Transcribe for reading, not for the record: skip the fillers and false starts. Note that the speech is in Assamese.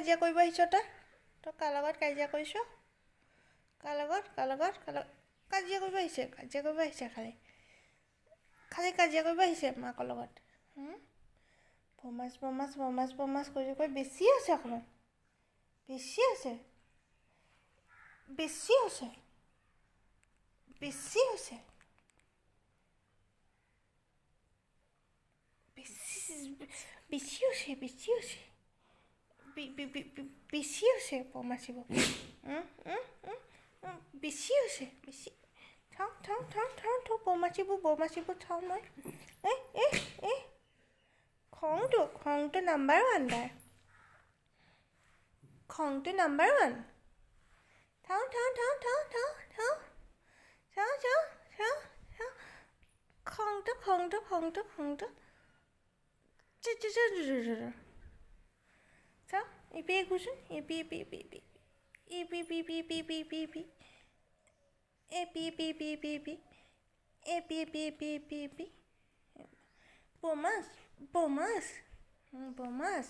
কাজিয়া কৰিব আহিছ তই কাৰ লগত কাজিয়া কৰিছ কাৰ লগত কাজিয়া কৰিব আহিছে খালি কাজিয়া কৰিব আহিছে মাকৰ লগত বমাছ কৰি বেছি আছে অকণমান বেছি হৈছে বেছি হৈছে বমাচিব বেছি হৈছে থওঁ বমাচিব থওঁ মই খংটো নাম্বাৰ ওৱান তাৰ খংটো নাম্বাৰ ওৱান থওঁ খংটো চাওঁ এপি ঘূৰচোন এপি বমাছ